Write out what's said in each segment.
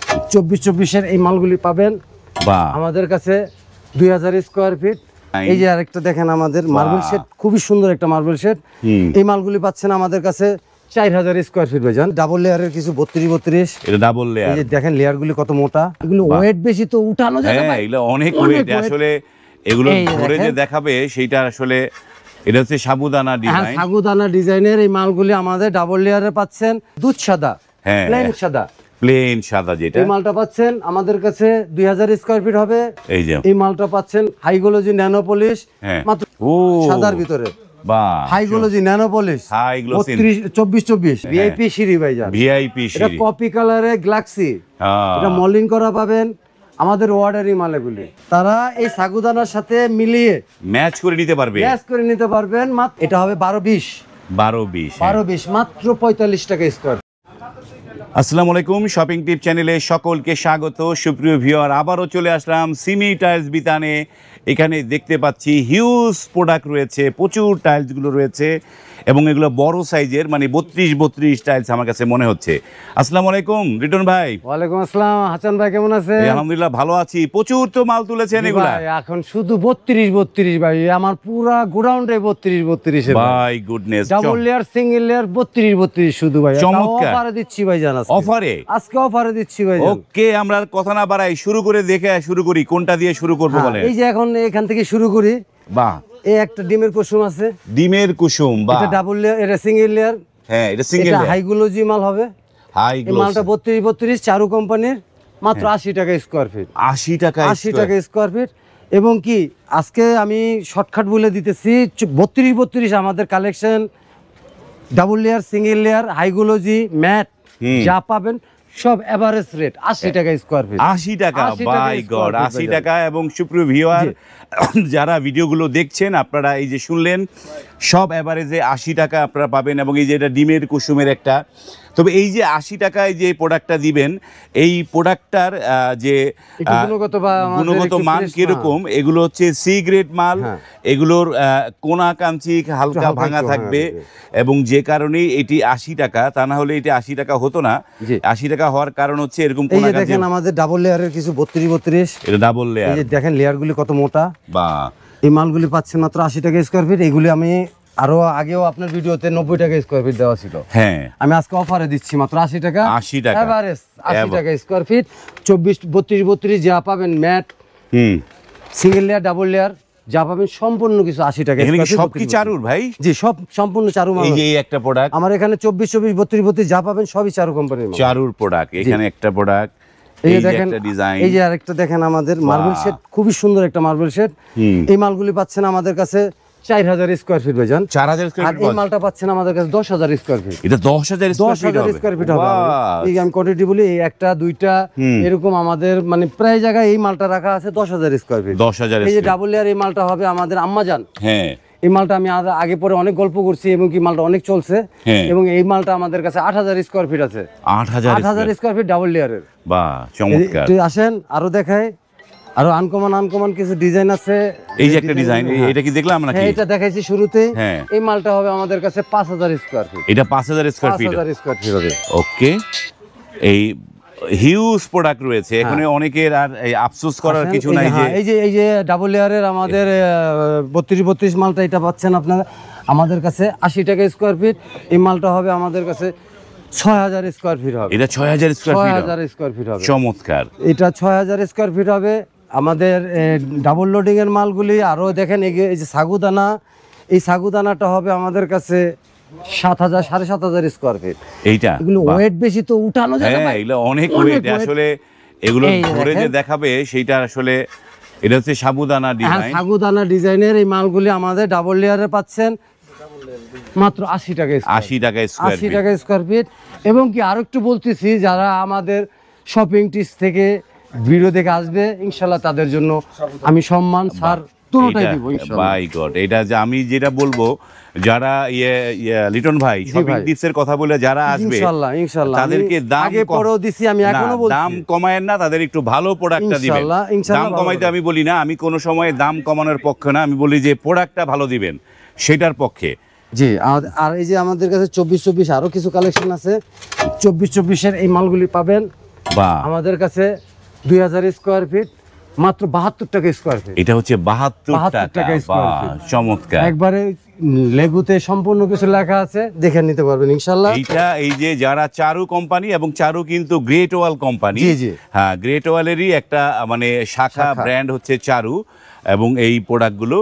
24-24 এই মালগুলি পাবেন আমাদের কাছে 2000 স্কয়ার ফিট। এই যে আরেকটা দেখেন আমাদের মার্বেল শেড, খুবই সুন্দর একটা মার্বেল শেড। এই মালগুলি পাচ্ছেন আমাদের কাছে 4000 স্কয়ার ফিট ভাইজান। ডাবল লেয়ারের কিছু 32 এটা ডাবল লেয়ার। এই যে দেখেন লেয়ারগুলি কত মোটা, এগুলো ওয়েট বেশি তো উঠানো যায় না ভাই। এগুলো অনেক ওয়েট আসলে, এগুলো ধরে যে দেখাবে সেইটা আসলে এটা হচ্ছে সাবুদানা ডিজাইন। সাবুদানা ডিজাইনের এই মালগুলি আমাদের ডাবল লেয়ারে পাচ্ছেন দুধ সাদা, প্লেন সাদা, প্লেন সাদা যেটা এই মালটা পাচ্ছেন আমাদের কাছে 2000 স্কয়ার ফিট হবে। এই যে এই মালটা পাচ্ছেন হাইগোলজি ন্যানো পলিশ, মাত্র সাদার ভিতরে। হাইগোলজি ন্যানো পলিশ 24-24 ভিআইপি সিঁড়ি ভাইজান, ভিআইপি সিঁড়ি। এটা কপি কালারে গ্লাক্সি, এটা মলিং করা পাবেন আমাদের ওয়ার্ডারি মালগুলি। তারা এই সাগুদানার সাথে মিলিয়ে ম্যাচ করে নিতে পারবেন। এটা হবে 12-20 মাত্র 45 টাকা স্কয়ার। আসসালামু আলাইকুম, শপিং টিপ চ্যানেলে সকলকে স্বাগত। সুপ্রিয় ভিউয়ার, আবারও চলে আসলাম সিমি টাইলস বিতানে। এখানে দেখতে পাচ্ছি হিউজ প্রোডাক্ট রয়েছে, প্রচুর টাইলসগুলো রয়েছে এবং এগুলো বড় সাইজের, মানে 32 টাইলস আমার কাছে মনে হচ্ছে। আসসালামু আলাইকুম রিটন ভাই। ওয়ালাইকুম আসসালাম হাসান ভাই, কেমন আছেন? আলহামদুলিল্লাহ ভালো আছি। প্রচুর তো মাল তুলেছেন এগুলা। এখন শুধু 32 ভাই, আমার পুরা গোডাউনটা 32 ভাই। Goodness, double layer single layer 32 শুধু ভাই। চমৎকার অফারে দিচ্ছি ভাই, জানা অফারে, আজকে অফারে দিচ্ছি ভাই। ওকে, আমরা কথা না বাড়াই শুরু করি। কোনটা দিয়ে শুরু করব বলেন? এই যে এখন এখান থেকে শুরু করি। বাহ, এই একটা ডিমের কুসুম আছে, ডিমের কুসুম। বাহ, এটা ডাবল লেয়ার, এটা সিঙ্গেল লেয়ার। হ্যাঁ, এটা সিঙ্গেল লেয়ার, হাইগোলজি মাল হবে। এই মালটা 32 চারু কোম্পানির, মাত্র 80 টাকা স্কয়ার ফিট। 80 টাকা স্কয়ার ফিট। এবং কি আজকে আমি শর্টকাট বলে দিতেছি, 32 আমাদের collection double layer, single layer, হাইগোলজি, ম্যাট যা পাবেন সব এভারেজ রেট 80 টাকা স্কয়ার ফিট। 80 টাকা, বাই গড, 80 টাকা। এবং সুপ্রিয় ভিউয়ার, যারা ভিডিওগুলো দেখছেন আপনারা এই যে শুনলেন, সব এভারেজে 80 টাকা আপনারা পাবেন। এবং এই যে এটা ডিমের কুসুমের একটা, তবে এই যে 80 টাকায় যে প্রোডাক্টটা দিবেন, এই প্রোডাক্টটার যে গুণগত মান কিরকম, এগুলো হচ্ছে সি গ্রেড মাল। এগুলোর কোনা কাঞ্চি হালকা ভাঙা থাকবে এবং যে কারণে এটি 80 টাকা, তা না হলে এটি 80 টাকা হতো না। 80 টাকা হওয়ার কারণ হচ্ছে এরকম কোনা কাঞ্চি। দেখেন আমাদের ডাবল লেয়ারের কিছু 32 এটা ডাবল লেয়ার। এই যে দেখেন লেয়ারগুলি কত মোটা। বাহ, এই মালগুলি পাচ্ছেন মাত্র 80 টাকা স্কয়ার ফিট। এগুলি আমি আরো আগেও আপনার ভিডিওতে 90 টাকা স্কয়ার ফিট দেওয়া ছিল। হ্যাঁ, আমি আজকে অফারে দিচ্ছি মাত্র 80 টাকা। 80 টাকা এভারেজ 80 টাকা স্কয়ার ফিট। 32 যা পাবেন mat, single layer, double layer যা পাবেন সম্পূর্ণ কিছু 80 টাকা। এখানে সব কি চারুর ভাই? জি, সব সম্পূর্ণ চারু মাল। এই যে একটা প্রোডাক্ট আমার এখানে 24 32 যা পাবেন সবই চারু কোম্পানির মাল। চারুর প্রোডাক্ট। এখানে একটা প্রোডাক্ট, এই যে দেখেন ডিজাইন। এই যে আরেকটা দেখেন আমাদের মার্বেল শেড, খুবই সুন্দর একটা মার্বেল শেড। এই মালগুলি পাচ্ছেন আমাদের কাছে 4000 স্কয়ার ফিট ভাইজান। 4000 স্কয়ার ফিট। এই মালটা পাচ্ছেন আমাদের কাছে 10000 স্কয়ার ফিট। এটা 10000 স্কয়ার ফিট হবে। এই আমি কোয়ান্টিটি বলি, এই একটা দুইটা এরকম আমাদের মানে প্রায় জায়গায় এই মালটা রাখা আছে 10000 স্কয়ার ফিট। 10000। এই যে ডাবল লেয়ার এই মালটা হবে আমাদের আম্মাজান। হ্যাঁ, এই মালটা আমি আগে পরে অনেক গল্প করছি এবং কি মালটা অনেক চলছে। এবং এই মালটা আমাদের কাছে 8000 স্কয়ার ফিট আছে। 8000 স্কয়ার ফিট ডাবল লেয়ারের। বাহ, চমৎকার। আসেন আরো দেখাই, আরো আনকমন কিছু ডিজাইন আছে। এই যে একটা ডিজাইন, এটা কি দেখলাম নাকি? হ্যাঁ, এটা দেখাইছি শুরুতে। এই মালটা হবে আমাদের কাছে 5000 স্কয়ার ফিট। এটা 5000 স্কয়ার ফিট। 5000 স্কয়ার ফিট হবে। ওকে, এই হিউজ প্রোডাক্ট রয়েছে এখানে, অনেকের আর আফসোস করার কিছু নাই। এই যে ডাবল লেয়ারের আমাদের 32 মালটা এটা পাচ্ছেন আপনারা আমাদের কাছে 80 টাকা স্কয়ার ফিট। এই মালটা হবে আমাদের কাছে 6000 স্কয়ার ফিট হবে। এটা 6000 স্কয়ার ফিট। 6000 স্কয়ার ফিট হবে। চমৎকার। এটা 6000 স্কয়ার ফিট হবে। আমাদের ডাবল লোডিং এর মালগুলি আরো দেখেন, এই যে সাগুদানা, এই সাগুদানাটা হবে আমাদের কাছে 7000 7500 স্কয়ার ফিট। এইটা এগুলো ওয়েট বেশি তো উঠানো যায় না। এগুলো অনেক ওয়েট আসলে, এগুলো ধরে যে দেখাবে সেইটা আসলে, এটা হচ্ছে সাবুদানা ডিজাইন। সাগুদানা ডিজাইনের এই মালগুলি আমাদের ডাবল লেয়ারে পাচ্ছেন মাত্র 80 টাকা। 80 টাকা স্কয়ার ফিট। 80 টাকা স্কয়ার ফিট। এবং কি আরো একটু বলতেছি, যারা আমাদের শপিং টিপস থেকে ভিডিও দেখে আসবে ইনশাআল্লাহ তাদের জন্য আমি সম্মান ছাড় পুরোটাই দিব ইনশাআল্লাহ। বাই গড, এটা যে আমি যেটা বলবো, যারা লিটন ভাই শপিং টিপসের কথা বলে যারা আসবে ইনশাআল্লাহ তাদেরকে দাম আগে পরেও দিছি, আমি এখনো বলছি দাম কমায়েন না, তাদের একটু ভালো প্রোডাক্টটা দিবেন। দাম কমাইতে আমি বলি না, আমি কোনো সময় দাম কমানোর পক্ষে না, আমি বলি যে প্রোডাক্টটা ভালো দিবেন সেটার পক্ষে। জি, আর এই যে আমাদের কাছে 24 আরো কিছু কালেকশন আছে। 24 এই মালগুলি পাবেন বাহ, আমাদের কাছে 2000 স্কোয়ার ফিট মাত্র 72 টাকা স্কোয়ার ফিট। এটা হচ্ছে 72 72 টাকা। টাকা স্কয়ার বাহ, ফিট। চমৎকার। একবারে লেগুতে সম্পূর্ণ কিছু লেখা আছে, দেখে নিতে পারবেন ইনশাআল্লাহ। এইটা এই যে যারা চারু কোম্পানি, এবং চারু কিন্তু গ্রেট ওয়াল কোম্পানি। জি, জি। হ্যাঁ, গ্রেট ওয়ালেরই একটা মানে শাখা ব্র্যান্ড হচ্ছে চারু, এবং এই প্রোডাক্টগুলো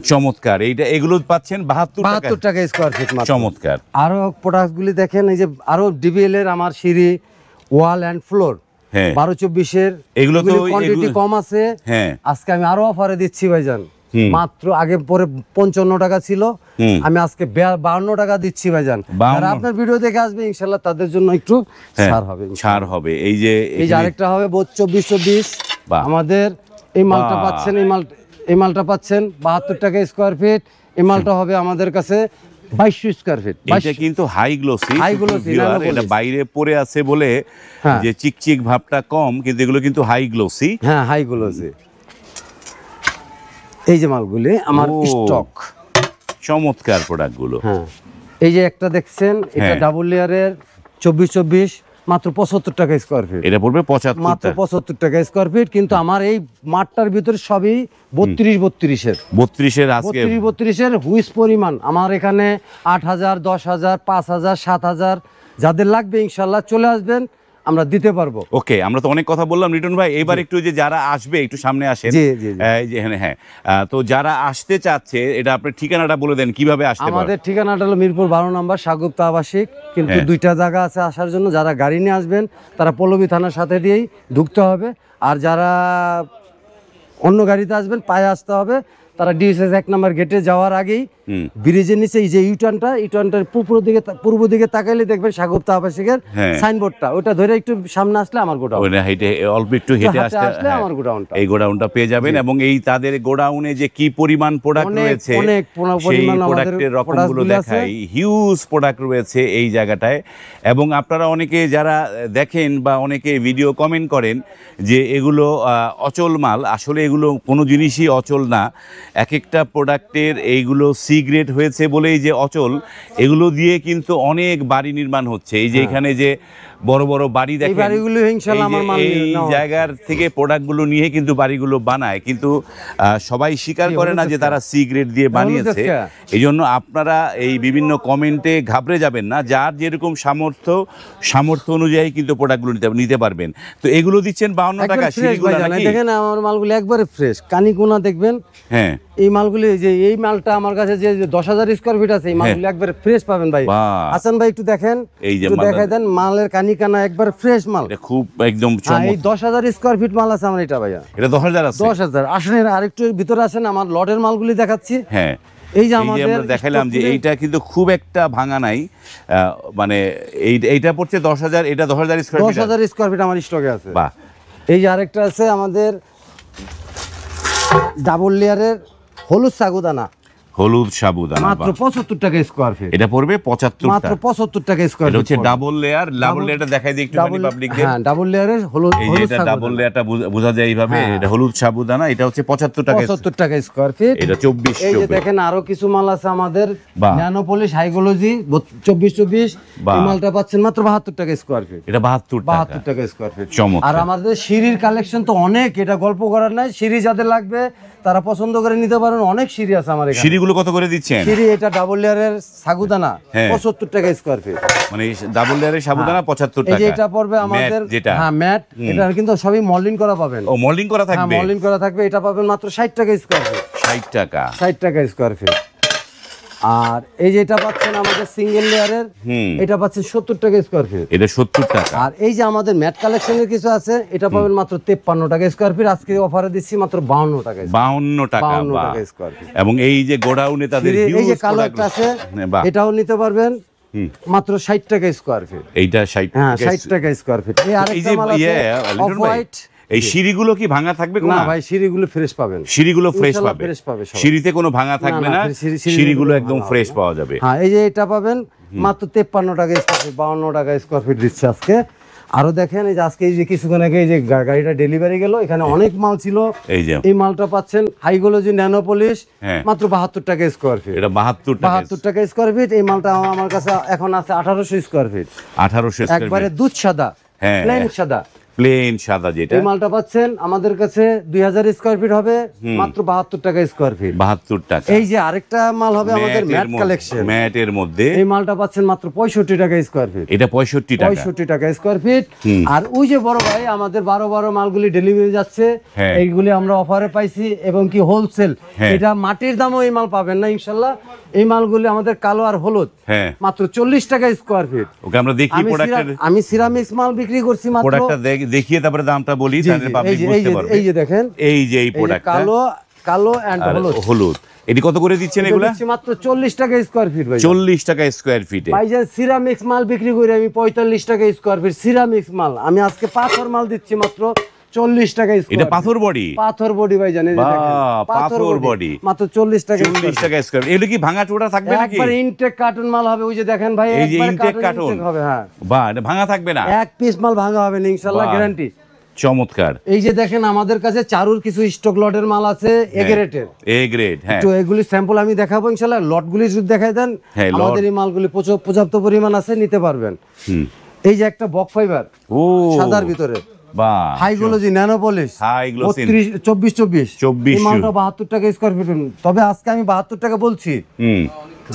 চমৎকার। এগুলো পাচ্ছেন 72 টাকা স্কোয়ার ফিট মাত্র। চমৎকার। আরো প্রোডাক্টগুলি দেখেন, এই যে আরো ডিবিএল এর আমার সিঁড়ি, ওয়াল এন্ড ফ্লোর হ্যাঁ, 12-24-এর এগুলো তো কোয়ান্টিটি কম আছে। হ্যাঁ, আজকে আমি আরো অফারে দিচ্ছি ভাইজান, মাত্র আগে পরে 55 টাকা ছিল, আমি আজকে 52 টাকা দিচ্ছি ভাইজান। যারা আপনার ভিডিও দেখে আসবে ইনশাআল্লাহ তাদের জন্য একটু ছাড় হবে, ছাড় হবে। এই যে আরেকটা হবে 24-24। আমাদের এই মালটা পাচ্ছেন, এই মালটা পাচ্ছেন 72 টাকা স্কোয়ার ফিট। এই মালটা হবে আমাদের কাছে 2200 স্কোয়ার ফিট। এটা কিন্তু হাই গ্লোসি, এটা বাইরে পড়ে আছে বলে হ্যাঁ, যে চিকচিক ভাবটা কম, কিন্তু এগুলো কিন্তু হাই গ্লোসি। হ্যাঁ, হাই গ্লোসি। এই যে মালগুলি আমার স্টক, চমৎকার প্রোডাক্টগুলো। হ্যাঁ, এই যে একটা দেখছেন, এটা ডাবল লেয়ারের 24-24, মাত্র 75 টাকা স্কোয়ার ফিট। এটা পড়বে 75 মাত্র টাকা। 75 টাকা স্কোয়ার ফিট। কিন্তু আমার এই মাঠটার ভিতরে সবই 32-32-এর 32-এর আজকে 32-32-এর হুইস পরিমাণ। আমার এখানে 8000, 10,000, 5,000, 7,000 যাদের লাগবে ইনশাল্লাহ চলে আসবেন, আমরা দিতে পারবো। ওকে, আমরা তো অনেক কথা বললাম রিটন ভাই, এবার একটু যে যারা আসবে একটু সামনে আসেন। জি, জি, জি। এই যে হ্যাঁ, তো যারা আসতে চাচ্ছে, এটা আপনার ঠিকানাটা বলে দেন কিভাবে আসতে পারবে। আমাদের ঠিকানাটা হলো মিরপুর 12 নম্বর সাগুপ্তা আবাসিক, কিন্তু দুইটা জায়গা আছে আসার জন্য। যারা গাড়ি নিয়ে আসবেন তারা পল্লবী থানার সাথে দিয়েই ঢুকতে হবে, আর যারা অন্য গাড়িতে আসবেন পায়ে আসতে হবে। তারা ডিএসএস 1 নম্বর গেটে যাওয়ার আগেই ব্রিজের নিচে এই যে ইউটার্নটার পূর্ব দিকে তাকাইলে দেখবেন সাগুপ্তা আবাসিকের সাইনবোর্ডটা, ওটা ধরে একটু সামনে আসলে আমার গোডাউন, ওটা হেঁটে অল্প একটু হেঁটে আসলে আমার গোডাউনটা, এই গোডাউনটা পেয়ে যাবেন। এবং এই তাদের গোডাউনে যে কি পরিমাণ প্রোডাক্ট রয়েছে, অনেক সেই পরিমাণ প্রোডাক্টের রকমগুলো দেখাই, হিউজ প্রোডাক্ট রয়েছে এই জায়গাটায়। এবং আপনারা অনেকে যারা দেখেন বা অনেকে ভিডিও কমেন্ট করেন যে এগুলো অচল মাল, আসলে এগুলো কোনো জিনিসই অচল না। এক একটা প্রোডাক্টের এইগুলো সি গ্রেড হয়েছে বলেই যে অচল, এগুলো দিয়ে কিন্তু অনেক বাড়ি নির্মাণ হচ্ছে। এই যে এখানে যে বড় বড় বাড়ি দেখেন, বাড়িগুলো ইনশাআল্লাহ আমার মাল এই জায়গার থেকে প্রোডাক্টগুলো নিয়ে কিন্তু বাড়িগুলো বানায়, কিন্তু সবাই স্বীকার করে না যে তারা সি গ্রেড দিয়ে বানিয়েছে। এই জন্য আপনারা এই বিভিন্ন কমেন্টে ঘাবড়ে যাবেন না, যার যেরকম সামর্থ্য অনুযায়ী কিন্তু প্রোডাক্টগুলো নিতে পারবেন। তো এগুলো দিচ্ছেন 52 টাকা। দেখেন আমার মালগুলো একবারে ফ্রেশ, কানিকুনা দেখবেন। হ্যাঁ, এই মালগুলি, যে এই মালটা আমার কাছে যে 10,000 স্কোয়ার ফিট আছে, এই মালগুলো একবারে ফ্রেশ পাবেন ভাই। হাসান ভাই একটু দেখেন, এই যে দেখাই দেন মালের কানিকানা, একবার ফ্রেশ মাল, এটা খুব একদম এই 10,000 স্কোয়ার ফিট মাল আছে আমার এটা ভাইয়া। এটা 10,000 আছে। 10,000 আসেন, আরেকটু ভিতরে আসেন, আমার লটের মালগুলি দেখাচ্ছি। হ্যাঁ, এই যে আমরা দেখাইলাম যে এইটা কিন্তু খুব একটা ভাঙা নাই, মানে এইটা পড়ছে 10,000, এটা 10,000 স্কোয়ার ফিট। 10,000 স্কোয়ার ফিট আমার স্টকে আছে। বাহ। এই যে আরেকটা আছে আমাদের ডাবল লেয়ারের হলুদ সাগুদানা, হলুদ সাবুদানা, মাত্র 75 টাকা স্কোয়ার ফিট। এটা পড়বে 75 টাকা, মাত্র 75 টাকা স্কোয়ার ফিট। এটা হচ্ছে ডাবল লেয়ারটা দেখাই দিই একটু পাবলিকদের। হ্যাঁ, ডাবল লেয়ারের হলুদ, এই যে এটা ডাবল লেয়ারটা বোঝা যায় এইভাবে, এটা হলুদ সাবুদানা, এটা হচ্ছে 75 টাকা, 75 টাকা স্কোয়ার ফিট। এটা 24। এই যে দেখেন আরো কিছু মাল আছে আমাদের, ন্যানোপলিশ হাইগোলজি 24-24, এই মালটা পাচ্ছেন মাত্র 72 টাকা স্কোয়ার ফিট। এটা 72 টাকা স্কোয়ার ফিট। চমৎকার। আর আমাদের সিঁড়ির কালেকশন তো অনেক, এটা গল্প করার নাই। সিঁড়ি যাদের লাগবে তারা পছন্দ করে নিতে পারেন, অনেক সিঁড়ি আছে আমার এখানে। সিঁড়িগুলো কত করে দিচ্ছেন? সিঁড়ি এটা ডাবল লেয়ারের সাগুদানা 75 টাকা স্কোয়ার ফিট, মানে ডাবল লেয়ারের সাগুদানা 75 টাকা। এই যে এটা পড়বে আমাদের, হ্যাঁ ম্যাট, এটা কিন্তু সবই মল্ডিং করা পাবেন। ও, মল্ডিং করা থাকবে? হ্যাঁ, মল্ডিং করা থাকবে। এটা পাবেন মাত্র 60 টাকা স্কোয়ার ফিট। 60 টাকা স্কোয়ার ফিট। আর এই যে এটা পাচ্ছেন আমাদের সিঙ্গেল লেয়ারের, এটা পাচ্ছেন 70 টাকা স্কোয়ার ফিট। এটা 70 টাকা। আর এই যে আমাদের ম্যাট কালেকশনের কিছু আছে, এটা পাবেন মাত্র 53 টাকা স্কোয়ার ফিট। আজকে অফারে দিচ্ছি মাত্র 52 টাকা। 52 টাকা স্কোয়ার ফিট। এবং এই যে গোডাউনে তাদের এই যে কালো একটা আছে, এটাও নিতে পারবেন মাত্র 60 টাকা স্কোয়ার ফিট। এইটা 60 টাকা। হ্যাঁ, 60 টাকা স্কোয়ার ফিট। এই আরেকটা মাল আছে অফ হোয়াইট। এই সিঁড়িগুলো কি ভাঙা থাকবে? না ভাই, সিঁড়িগুলো ফ্রেশ পাবেন। সিঁড়িগুলো ফ্রেশ পাবে, সিঁড়িতে কোনো ভাঙা থাকবে না, সিঁড়িগুলো একদম ফ্রেশ পাওয়া যাবে। হ্যাঁ, এই যে এটা পাবেন মাত্র 53 টাকা স্কোয়ার ফিট, 52 টাকা স্কোয়ার ফিট দিচ্ছে আজকে। আরো দেখেন, এই যে আজকে এই যে কিছুক্ষণ আগে এই যে গাড়িটা ডেলিভারি গেল, এখানে অনেক মাল ছিল। এই মালটা পাচ্ছেন হাইগোলজি ন্যানোপলিশ, মাত্র 72 টাকা স্কোয়ার ফিট। এটা 72 টাকা স্কোয়ার ফিট। এই মালটা আমার কাছে এখন আছে 1800 স্কোয়ার ফিট। 1800 স্কোয়ার ফিট, একবারে দুধ সাদা, প্লেন সাদা, প্লেন সাদা যেটা এই মালটা পাচ্ছেন আমাদের কাছে 2000 স্কয়ার ফিট হবে মাত্র 72 টাকা স্কয়ার ফিট। 72 টাকা। এই যে আরেকটা মাল হবে আমাদের ম্যাট কালেকশন, ম্যাটের মধ্যে এই মালটা পাচ্ছেন মাত্র 65 টাকা স্কয়ার ফিট। এটা 65 টাকা, 65 টাকা স্কয়ার ফিট। আর ওই যে বড় ভাই আমাদের 12 মালগুলি ডেলিভারি যাচ্ছে, এইগুলি আমরা অফারে পাইছি এবং কি হোলসেল, এটা মাটির দামও এই মাল পাবেন না ইনশাআল্লাহ। এই মালগুলি আমাদের কালো আর হলুদ মাত্র 40 টাকা স্কয়ার ফিট। ওকে আমরা দেখি প্রোডাক্টের, আমি সিরামিক্স মাল বিক্রি করছি মাত্র, প্রোডাক্টটা দেখিয়ে তারপরে দামটা বলি তাহলে পাবলিক বুঝতে পারবে। এই যে দেখেন, এই যে এই প্রোডাক্টটা কালো এন্ড হলুদ, এটি কত করে দিচ্ছেন এগুলা? মাত্র 40 টাকা স্কয়ার ফিট ভাই। 40 টাকা স্কয়ার ফিটে ভাই যে সিরামিক্স মাল বিক্রি করি আমি 45 টাকা স্কয়ার ফিট সিরামিক্স মাল, আমি আজকে পাথর মাল দিচ্ছি মাত্র 40 টাকা স্কয়ার। এটা পাথর বডি? পাথর বডি ভাই জানেন, পাথর বডি মাত্র 40 টাকা। 40 টাকা স্কয়ার। এগুলো কি ভাঙা চোরা থাকবে নাকি? একবার ইনটেক কার্টন মাল হবে, ওই যে দেখেন ভাই, এই যে ইনটেক কার্টন হবে। হ্যাঁ বাহ, এটা ভাঙা থাকবে না, এক পিস মাল ভাঙা হবে না ইনশাআল্লাহ, গ্যারান্টি। চমৎকার। এই যে দেখেন আমাদের কাছে চারুর কিছু স্টক লটের মাল আছে, এ গ্রেডের। এ গ্রেড, হ্যাঁ। তো এগুলি স্যাম্পল আমি দেখাবো ইনশাআল্লাহ, লটগুলি যদি দেখাই দেন, আমাদের এই মালগুলি পর্যাপ্ত পরিমাণ আছে, নিতে পারবেন। এই যে একটা বক ফাইবার সাদার ভিতরে, বাহ, হাইগ্লোজি ন্যানো পলিশ, 24 এই মালটা 72 টাকা স্কয়ার ফিট। তবে আজকে আমি 72 টাকা বলছি,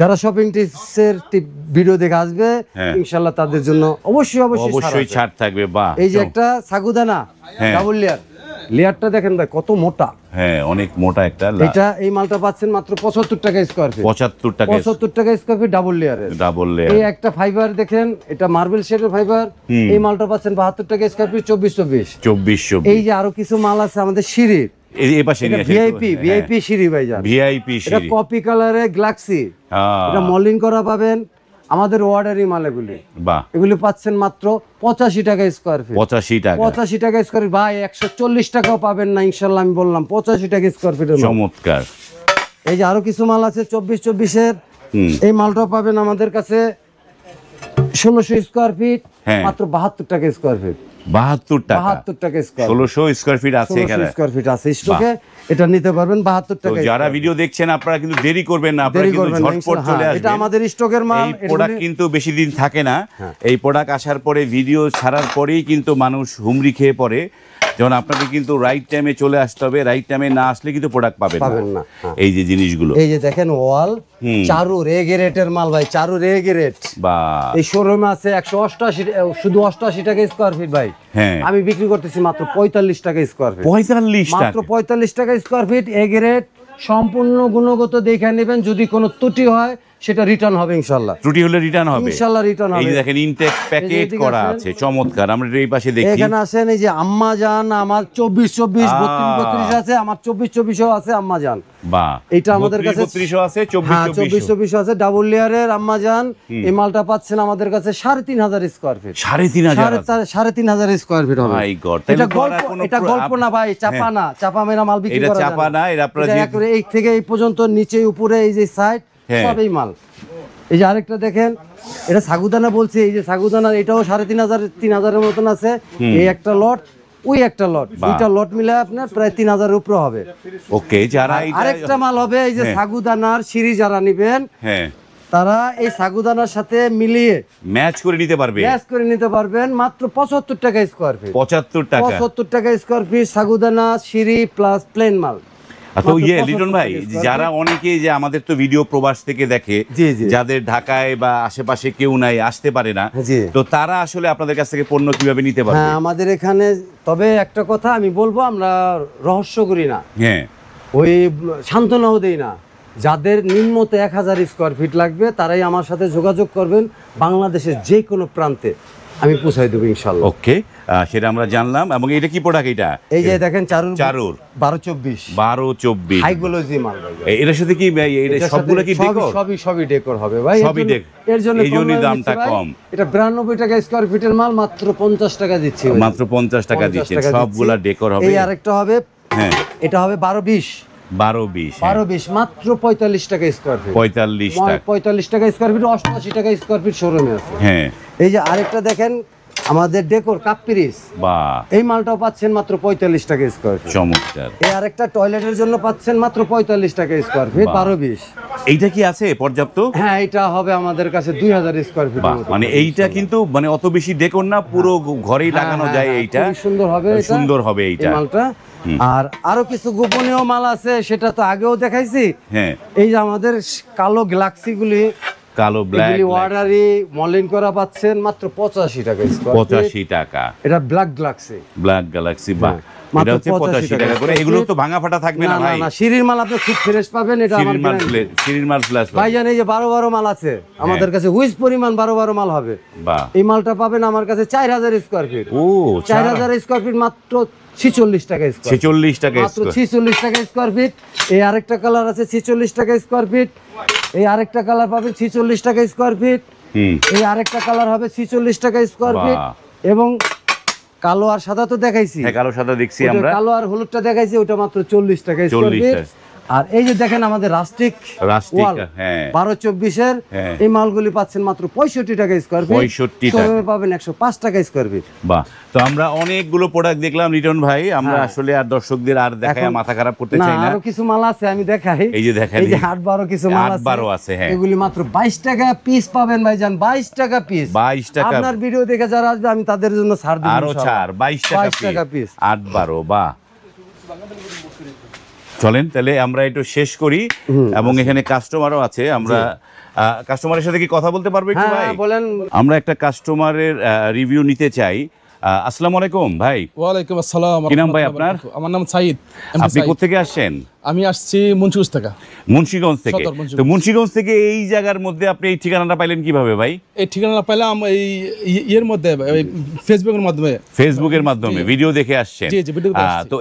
যারা শপিং টিপসের ভিডিও দেখে আসবে ইনশাআল্লাহ তাদের জন্য অবশ্যই ছাড় থাকবে। বাহ, এই যে একটা সাগুদানা ডাবল লেয়ারটা দেখেন ভাই কত মোটা, হ্যাঁ অনেক মোটা একটা। এটা এই মালটা পাচ্ছেন মাত্র 75 টাকা স্কয়ার ফিট। 75 টাকা স্কয়ার ফিট ডাবল লেয়ারের। এই একটা ফাইবার দেখেন, এটা মার্বেল শেডের ফাইবার, এই মালটা পাচ্ছেন 72 টাকা স্কয়ার ফিট 24। এই যে আরো কিছু মাল আছে আমাদের সিঁড়ির, এই পাশে নিয়ে ভিআইপি সিঁড়ি ভাইজান, ভিআইপি সিঁড়ি, এটা কপি কালারে গ্লাক্সি, এটা মলিং করা পাবেন আমাদের ওয়ার্ডারি মাল এগুলি। বাহ, এগুলি পাচ্ছেন মাত্র 85 টাকা স্কয়ার ফিট। 85 টাকা স্কয়ার ফিট ভাই, 140 টাকাও পাবেন না ইনশাআল্লাহ, আমি বললাম 85 টাকা স্কয়ার ফিট। চমৎকার। এই যে আরো কিছু মাল আছে 24 এর, এই মালটাও পাবেন আমাদের কাছে 1600 স্কয়ার ফিট মাত্র 72 টাকা স্কয়ার ফিট। 72 টাকা স্কয়ার, 1600 স্কয়ার ফিট আছে এখানে, স্কয়ার ফিট আছে স্টকে, এটা নিতে পারবেন 72 টাকা। যারা ভিডিও দেখছেন আপনারা কিন্তু দেরি করবেন না, আপনারা কিন্তু ঝটপট চলে আসবেন, এটা আমাদের স্টকের মাল। এই প্রোডাক্ট কিন্তু বেশি দিন থাকে না, এই প্রোডাক্ট আসার পরে ভিডিও ছাড়ার পরেই কিন্তু মানুষ হুমড়ি খেয়ে পড়ে, যখন আপনাকে কিন্তু রাইট টাইমে চলে আসতে হবে, রাইট টাইমে না আসলে কিন্তু প্রোডাক্ট পাবেন না। এই যে জিনিসগুলো, এই যে দেখেন ওয়াল চারু রে গ্রেডের মাল ভাই, চারু রে গ্রেড, বা এই শোরুমে আছে 188, শুধু 88 টাকা স্কয়ার ফিট ভাই। আমি বিক্রি করতেছি মাত্র 45 টাকা স্কয়ার ফিট। 45 টাকা, মাত্র 45 টাকা স্কয়ার ফিট, এ গ্রেড, সম্পূর্ণ গুণগত দেখে নেবেন, যদি কোনো ত্রুটি হয় সেটা রিটার্ন হবে ইনশাআল্লাহ। ত্রুটি হলে রিটার্ন হবে ইনশাআল্লাহ, রিটার্ন হবে। এই দেখেন ইনটেক প্যাকেট করা আছে, চমৎকার। আমরা এই পাশে দেখি, এখানে আছেন এই যে আম্মা জান, আমার 24 32 আছে, আমার 24 আছে আম্মা জান। বাহ, এটা আমাদের কাছে 32 আছে, 24 আছে ডাবল লেয়ারের আম্মা জান। এই মালটা পাচ্ছেন আমাদের কাছে 3500 স্কয়ার ফিট। 3500 স্কয়ার ফিট হবে। মাই গড, এটা গল্প না ভাই, চাপা না, চাপা মেরা মাল বিক্রি করা যায় না, এটা চাপা না, এটা আপনারা যে এই থেকে এই পর্যন্ত নিচে উপরে এই যে সাইড সবই মাল। এই যে আরেকটা দেখেন, এটা সাগুদানা বলছি, এই যে সাগুদানা, এটাও 3500-3000 মতন আছে। এই একটা লট, ওই একটা লট, দুইটা লট মিলে আপনার প্রায় 3000 এর উপরে হবে। ওকে, যারা আরেকটা মাল হবে এই যে সাগুদানার সিঁড়ি, যারা নেবেন তারা এই সাগুদানার সাথে মিলিয়ে ম্যাচ করে নিতে পারবেন মাত্র 75 টাকা স্কয়ার ফিট। 75 টাকা স্কয়ার ফিট সাগুদানা সিঁড়ি প্লাস প্লেন মাল। তো লিটন ভাই, যারা অনেকে যে আমাদের তো ভিডিও প্রবাস থেকে দেখে, যাদের ঢাকায় বা আশেপাশে কেউ নাই, আসতে পারে না, তো তারা আসলে আপনাদের কাছ থেকে পণ্য কিভাবে নিতে পারবে? হ্যাঁ, আমাদের এখানে তবে একটা কথা আমি বলবো, আমরা রহস্য করি না, ওই সান্ত্বনাও দেই না। যাদের নিম্নত 1000 স্কয়ার ফিট লাগবে তারাই আমার সাথে যোগাযোগ করবেন, বাংলাদেশের যে কোনো প্রান্তে আমি পৌঁছাই দেবো ইনশাআল্লাহ। ওকে, সেটা আমরা জানলাম। এবং এটা কি প্রোডাক্ট? এটা এই যে দেখেন চারুর 1224 হাইগ্লোজি মাল। এটার সাথে কি এটা সবগুলো কি ডেকোর? সবই ডেকোর হবে ভাই, সবই ডেকোর, এর জন্য দামটা কম। এটা 92 টাকা স্কয়ার ফিটের মাল, মাত্র 50 টাকা দিচ্ছি, মাত্র 50 টাকা দিচ্ছেন, সবগুলা ডেকোর হবে। এই আরেকটা হবে, এটা হবে 1220 মাত্র 45 টাকা স্কয়ার ফিট। 45 টাকা স্কয়ার ফিট, 88 টাকা স্কয়ার ফিট শোরুমে আছে। এই যে আরেকটা দেখেন আমাদের ডেকোর কাপ পিরিস, এই মালটাও পাচ্ছেন মাত্র 45 টাকা স্কয়ার ফিট। চমৎকার। এই আরেকটা টয়লেটের জন্য পাচ্ছেন মাত্র 45 টাকা স্কয়ার ফিট, 1220। এইটা কি আছে পর্যাপ্ত? হ্যাঁ, এটা হবে আমাদের কাছে 2000 স্কয়ার ফিট। মানে এইটা কিন্তু মানে অত বেশি ডেকোর না, পুরো ঘরেই লাগানো যায়। এইটা সুন্দর হবে, সুন্দর হবে এইটা মালটা। আর আরো কিছু গোপনীয় মাল আছে, সেটা তো আগেও দেখাইছি। হ্যাঁ, এই যে আমাদের কালো গ্যালাক্সি গুলি, কালো ব্ল্যাক ওয়ার্ডারি মলিন করা পাচ্ছেন মাত্র 85 টাকা স্কয়ার ফিট। 85 টাকা। এটা ব্ল্যাক গ্যালাক্সি, ব্ল্যাক গ্যালাক্সি। বাহ, এটা হচ্ছে 85 টাকা করে। এগুলো তো ভাঙা ফাটা থাকবে না ভাই? না, সিঁড়ির মাল আপনি খুব ফ্রেশ পাবেন। এটা আমার সিরির মাল ফ্ল্যাশ ভাই জানেন, এই যে 12 মাল আছে আমাদের কাছে, হুইজ পরিমাণ 12 মাল হবে। বাহ, এই মালটা পাবেন আমার কাছে 4000 স্কয়ার ফিট। ও 4000 স্কয়ার ফিট মাত্র 46 টাকা স্কয়ার। 46 টাকা মাত্র 46 টাকা স্কয়ার ফিট। এই আরেকটা কালার আছে 46 টাকা স্কয়ার ফিট। এই আরেকটা কালার পাবেন 46 টাকা স্কয়ার ফিট। এই আরেকটা কালার হবে 46 টাকা স্কয়ার ফিট। এবং কালো আর সাদা তো দেখাইছি। হ্যাঁ, কালো সাদা দেখছি আমরা। কালো আর হলুদটা দেখাইছি, ওটা মাত্র 40 টাকা স্কয়ার ফিট। আর এই যে দেখেন আমাদের রাস্টিক ওয়াল 12-24 এর, এই মালগুলি পাচ্ছেন মাত্র 65 টাকা স্কয়ার ফিট। 65 টাকা পাবেন 105 টাকা স্কয়ার ফিট। বাহ, তো আমরা অনেকগুলো প্রোডাক্ট দেখলাম লিটন ভাই। আমরা আসলে আর দর্শকদের আর দেখায় মাথা খারাপ করতে চাই না। আরো কিছু মাল আছে, আমি দেখাই। এই যে দেখেন, এই যে 8-12 কিছু মাল আছে। 8-12 আছে। হ্যাঁ, এগুলি মাত্র 22 টাকা পিস পাবেন ভাইজান। 22 টাকা পিস। 22 টাকা। আপনার ভিডিও দেখে যারা আসবে আমি তাদের জন্য ছাড় দেব। আরো ছাড়। 22 টাকা পিস। 8-12। বাহ, চলেন তাহলে আমরা একটু শেষ করি। এবং এখানে কাস্টমারও আছে, আমরা কাস্টমারের সাথে কি কথা বলতে পারবো একটু ভাই? বলেন। আমরা একটা কাস্টমারের রিভিউ নিতে চাই। আসসালামু আলাইকুম ভাই। ওয়ালাইকুম আসসালাম। কি নাম ভাই আপনার? আমার নাম সাইদ। আপনি কোথা থেকে আসছেন? আমি আসছি মুন্সিগঞ্জ থেকে। মুন্সিগঞ্জ থেকে? তো মুন্সিগঞ্জ থেকে এই জায়গার মধ্যে আপনি এই ঠিকানাটা পাইলেন কিভাবে ভাই? এই ঠিকানাটা পাইলাম এই এর মধ্যে, ফেসবুকের মাধ্যমে। ফেসবুকের মাধ্যমে ভিডিও দেখে আসছেন? জি জি, ভিডিও দেখে আসছি। তো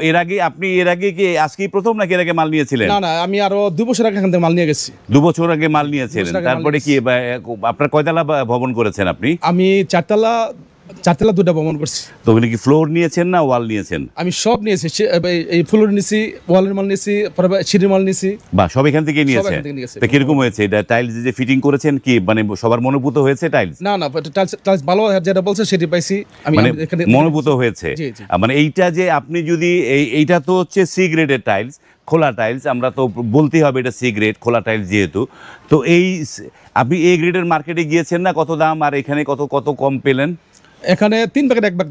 এর আগে কি আজকেই প্রথম নাকি এর আগে মাল নিয়েছিলেন? না, আমি আরো 2 বছর আগে এখান থেকে মাল নিয়ে গেছি। 2 বছর আগে মাল নিয়েছিলেন। তারপরে কি আপনার কয়তলা ভবন করেছেন আপনি? আমি চারতলা 2টা ভবন করছি। তো ওখানে কি ফ্লোর নিয়েছেন না ওয়াল নিয়েছেন? আমি সব নিয়েছি, এই ফ্লোর নিয়েছি, ওয়ালের মাল নিয়েছি, সিঁড়ির মাল নিয়েছি। বা সব এখান থেকে নিয়েছেন? তো কিরকম হয়েছে এটা? টাইলস যে ফিটিং করেছেন কি মানে সবার মনোভূত হয়েছে টাইলস? না, টাইলস ভালো, যেটা বলছে সেটি পাইছি আমি। মানে মনোভূত হয়েছে। মানে এইটা যে আপনি যদি এইটা তো হচ্ছে সি গ্রেডের টাইলস, খোলা টাইলস। আমরা তো বলতেই হবে এটা সি গ্রেড, খোলা টাইলস যেহেতু। তো এই আপনি এ গ্রেডের মার্কেটে গিয়েছেন না, কত দাম? আর এখানে কত কম পেলেন? এখানে 3 ভাগের 1 ভাগ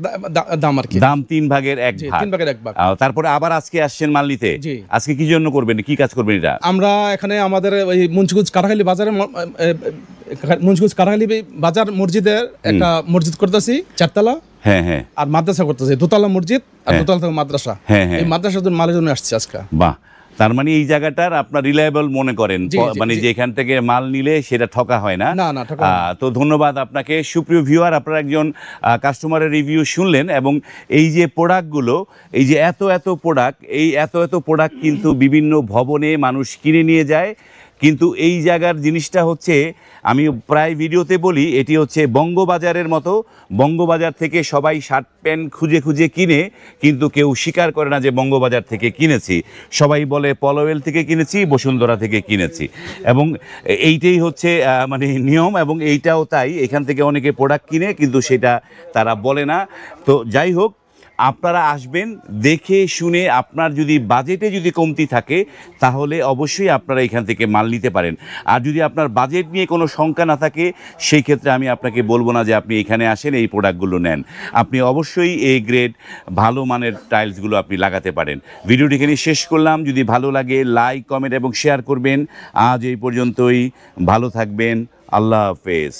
দাম আর কি। দাম 3 ভাগের 1 ভাগ। 3 ভাগের 1 ভাগ। তারপরে আবার আজকে আসছেন মাল নিতে? আজকে কি জন্য করবেন, কি কাজ করবেন এটা? আমরা এখানে আমাদের ওই মুন্সিগঞ্জ কাটাখালী বাজারে, মুন্সিগঞ্জ কাটাখালী বাজার মসজিদের একটা মসজিদ করতেছি 4 তলা। হ্যাঁ হ্যাঁ। আর মাদ্রাসা করতেছি 2 তলা মসজিদ আর 2 তলা থেকে মাদ্রাসা। এই মাদ্রাসার জন্য মালের জন্য আসছে আজকে। বাহ, তার মানে এই জায়গাটার আপনার রিলায়েবল মনে করেন, মানে যেখান থেকে মাল নিলে সেটা ঠকা হয় না। তো ধন্যবাদ আপনাকে। সুপ্রিয় ভিউয়ার, আপনারা একজন কাস্টমারের রিভিউ শুনলেন। এবং এই যে প্রোডাক্টগুলো, এই যে এত প্রোডাক্ট, এই এত প্রোডাক্ট কিন্তু বিভিন্ন ভবনে মানুষ কিনে নিয়ে যায়। কিন্তু এই জায়গার জিনিসটা হচ্ছে, আমি প্রায় ভিডিওতে বলি, এটি হচ্ছে বঙ্গবাজারের মতো। বঙ্গবাজার থেকে সবাই শার্ট প্যান্ট খুঁজে কিনে, কিন্তু কেউ স্বীকার করে না যে বঙ্গবাজার থেকে কিনেছি। সবাই বলে পলোয়েল থেকে কিনেছি, বসুন্ধরা থেকে কিনেছি। এবং এইটাই হচ্ছে মানে নিয়ম, এবং এইটাও তাই। এখান থেকে অনেকে প্রোডাক্ট কিনে, কিন্তু সেটা তারা বলে না। তো যাই হোক, আপনারা আসবেন, দেখে শুনে, আপনার যদি বাজেটে যদি কমতি থাকে তাহলে অবশ্যই আপনারা এখান থেকে মাল নিতে পারেন। আর যদি আপনার বাজেট নিয়ে কোনো শঙ্কা না থাকে, সেই ক্ষেত্রে আমি আপনাকে বলবো না যে আপনি এখানে আসেন এই প্রোডাক্টগুলো নেন। আপনি অবশ্যই এই গ্রেড ভালো মানের টাইলসগুলো আপনি লাগাতে পারেন। ভিডিওটি এখানে শেষ করলাম। যদি ভালো লাগে লাইক, কমেন্ট এবং শেয়ার করবেন। আজ এই পর্যন্তই। ভালো থাকবেন। আল্লাহ হাফেজ।